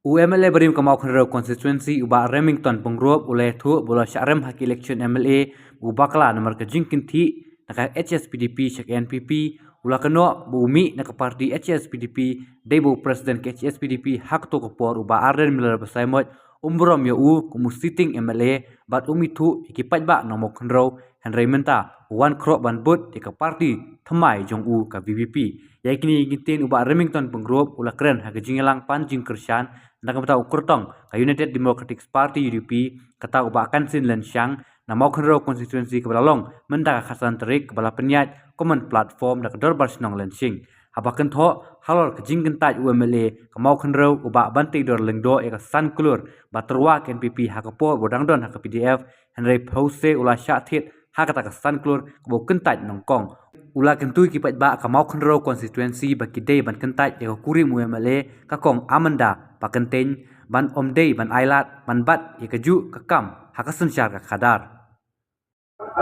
UMLA berim kamau khenro constituency uba Remington pengrop oleh thu bola syarem hak election MLA ubakla nomor kejingkin thi nak HSPDP syak NPP ula keno bumi nak parti HSPDP debu presiden ke HSPDP hak to kopor uba arden milar basaimot umbrom ya kumu sitting MLA bat thu ikipat ba nomor khenro Henry Menta wan krop ban bot ke parti thamai jong ka VVP yakini gitin uba Remington pengrop ula keren hak jingelang panjing kersan nak kata ukurtong ka United Democratic Party UDP kata uba kansin lensyang na mau khenro constituency kebalalong menda khasan terik kebala penyat common platform nak dor barsinong lensing habakan tho halor kejingken taj UMLA ka mau khenro uba banti dor lengdo e ka san kulur baterwa NPP hakapo bodang don hak PDF Henry Pause ula syathit hakata ka san kulur kebo kentaj nongkong ula kentui kipat ba ka mau khenro constituency baki day ban kentaj ya kurim UMLA ka kong amanda pakenteng ban omdei ban ailat ban bat ya keju kekam hakasen syar ka khadar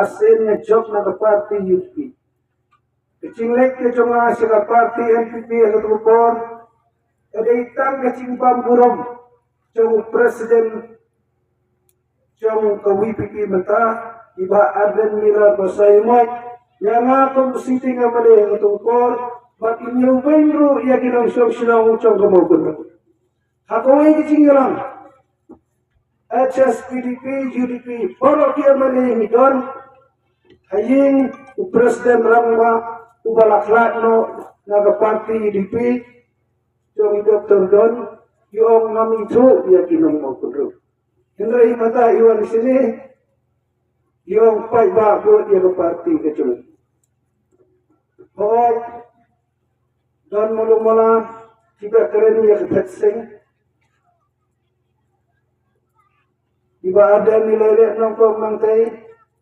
asin job na parti UP kecilek ke jonga sila parti NPP atau bor ada itang kecing pamburom jong presiden jong ke WPP menta iba aden mila basaimai yang aku sitting amale atau bor bat inyo wenro ya ginang syong jong kemaukan hakoi kecing lang HSPDP UDP borok dia male hidon haying presiden ramma ubalaklatno naga parti UDP jong Dr. Don yung nami itu dia kinong mo kudo Henry mata iwan sini yung pai ba ko dia ke parti kecil hoy don mula tiba keren ya ketseng tiba ada nilai nongkong nangtai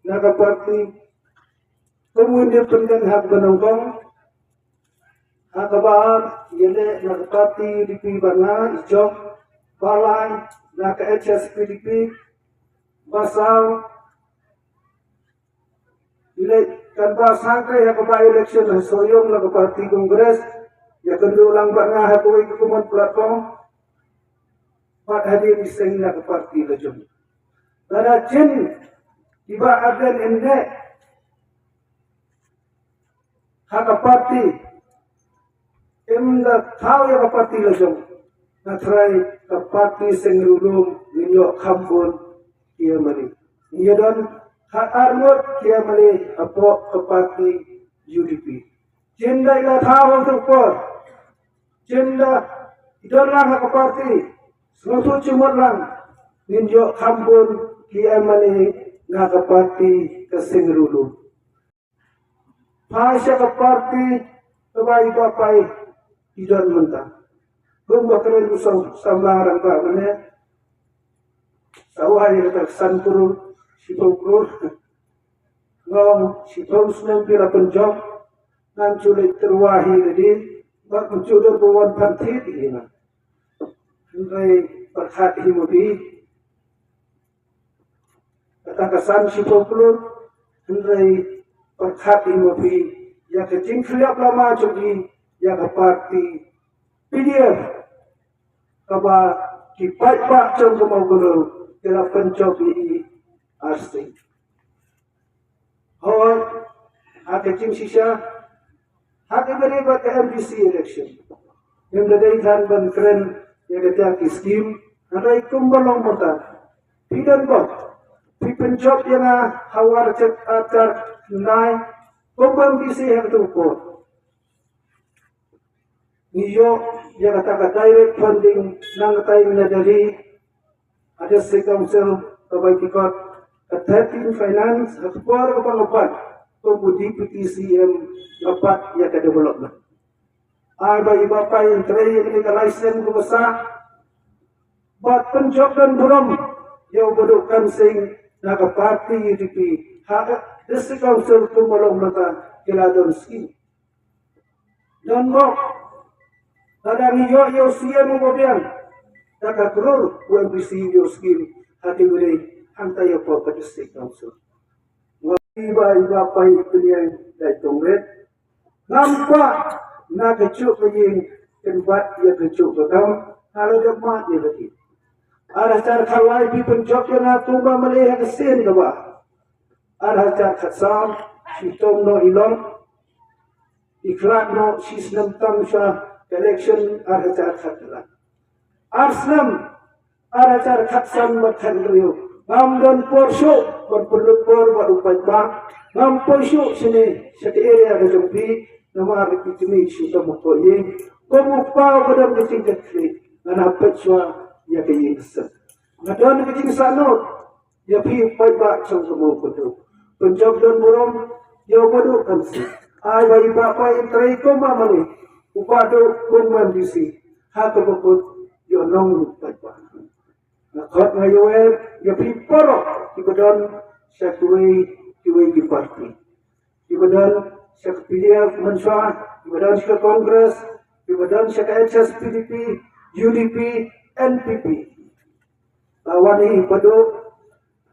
naga parti kemudian pengen hak benongkong hak kabar yele nak parti UDP bana ijok balai nak HSPDP basal yele kan basang ke hak kabar election soyong nak parti kongres ya kedua ulang bana hak koi kuman platform pat hadir iseng nak parti lejum dana jen tiba aden ende hak parti emda tahu ya parti lejong na try ka parti sengrulum ninyo khambon kia mali iya don hak armot kia mali apo ka parti UDP jenda ila tahu tu por jenda idon lang hak parti suatu cumot lang ninyo khambon kia mali na ka parti ka sengrulum Pasya ke parti kebaik bapai idon mentah. Gumba keren usau sambarang ba mana. Sawai kata sanpuru sipur ngom sipur senang pira penjok nan culik terwahi tadi bak mencudur bawan pantit ini. Henry berkat himudi kata kesan sipur Henry berkat imopi ya kecing khliap lama jogi ya ke parti PDF kaba kipat pak jong kemau guru kira pencobi asing hoi ha kecing sisa ha keberi buat ke MPC election yang dadai kan ban keren ya ketia kiskim ada ikum balong mota tidak bot di penjob yang hawar cek acar nai kumbang bisi yang tumpul niyo yang kata direct funding nang tay minadali ada si council kabaitikot at 13 finance at 4 kapangapat kumudi PTCM lapat ya ka development ay ba iba pa yung tray yung ka license ko basa bat penjob dan buram yung budukan sing nakaparti UDP haka District Council tumulong mata kiladon scheme. Dan mo, kadang iyo siya mo mobiang, nakakrul UMPC iyo scheme, hati wili antay po ka District Council. Iba pa ito niya daitong red. Nampak nakachuk kayong tempat ia kachuk kakam, Kalau jemaat dia lagi. Ada cara kalai pi penjok yang atumba melihat kesin ke bah. Ada cara katsam sitom no ilong iklan no sistem tamsha election ada cara katlan. Arslam ada cara katsam berkan riu. Ngam dan porsho berpelut por berupai bang. Ngam porsho sini satu area ada jumpi nama rikitimi sudah mukoye. Komupau pada kecing kecil. Ngana pecwa ya kaya kesel. Ngadon kecing sanot ya pi pai ba chong kemo kudu. Penjog don burom ya bodo kansi. Ai bai ba pai trai ko ma mani. Upado kun man disi. Ha ko bukut yo nong pai ba. Nakot ngayoel ya pi poro ibadon sa tuwi di parti. Ibadon sa PDF manswa, ibadon sa Kongres, ibadon sa HSPDP, UDP, NPP. Lawani padu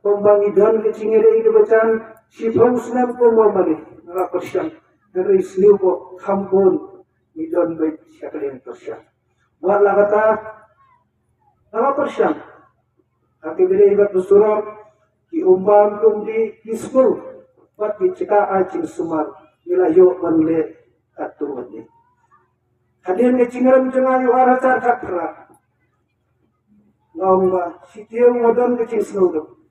pembangidon kecingere kebacan sifong senam pemamali ngarapersyang dari seliu po kampun idon baik syakalian persyang. Wala kata ngarapersyang aki beri ibat bersurat ki umbam kumdi kiskul bat ki cika acing sumar nilayo manle atuwani. Hadir kecingeram cengayu aracar kakra. Ngomba sitiyo ngodon kecing snowdo.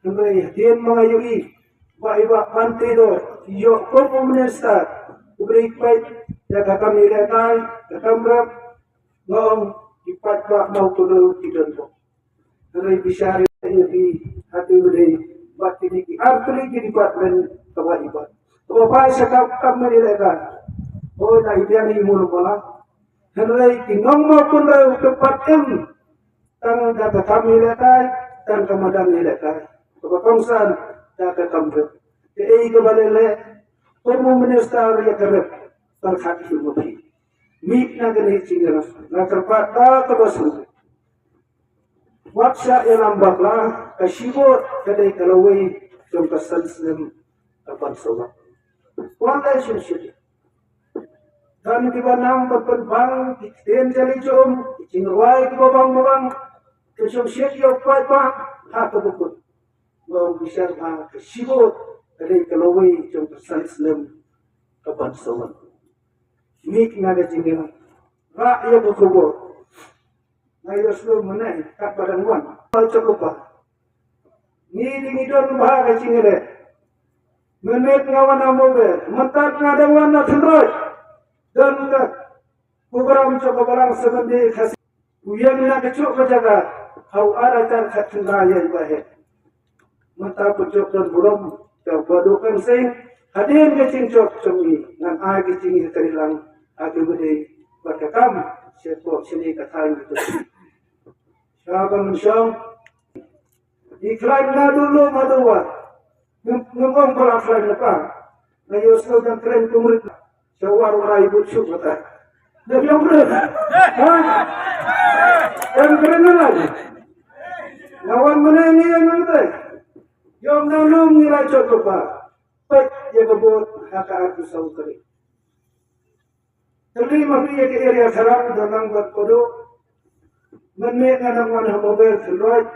Nembei hadir mengayui ba pantido yo kopo menesta ubri pai ya kakam iletai kakam rap ngom ipat ba mau tudo tidon po. Nembei bisyari di hati bedai batini ki artuli ki department kawaibat. Kawapai sa kakam iletai. Oh na ibiang imuno pala. Nembei kinong mo pun raw tempat tang dapat kami lekai dan kamadan lekai. Kebakongsan dapat kami. Jadi kebalele perlu menestari ya kerep berhati hati. Mik na gani cingeras na kerpata kebasu. Waksa yang lambaklah kasibot kadai kalawai jom kesan senem kapan sobat. Wala syusyid. Dan di banang berperbang den jali jom cingwai babang kesong syed yo pai pa ha to bukut ngom bisar ha kasibot kadai kalawai jom kesan senem kapan sobat. Mik na ga jingena ra ya bukubo ngayo slo menai kat barang wan al cakupa ni dingidon bah ga jingere menet ngawan amobe mentat ngadawan na thendroj dan program coba barang sebendi khas uyan na kecuk kejaga hau ada tar khatnaya ibahe mata pucuk dan burung badukan sing hadir kecing cok cumi ngan ai kecing terilang age bede berkakam sepo sini katain gitu siapa mensyong iklan na dulu maduwa ngomong kalau iklan lepas ngayo slogan keren kumrit sawar warai butsuk kata dah yang keren ha yang keren lagi lawan mana yang nanti yang nalung nilai coba pek ya kebut haka aku saukari terima kasih ke area sarang dalam buat kodo menek nang mana mobil seloi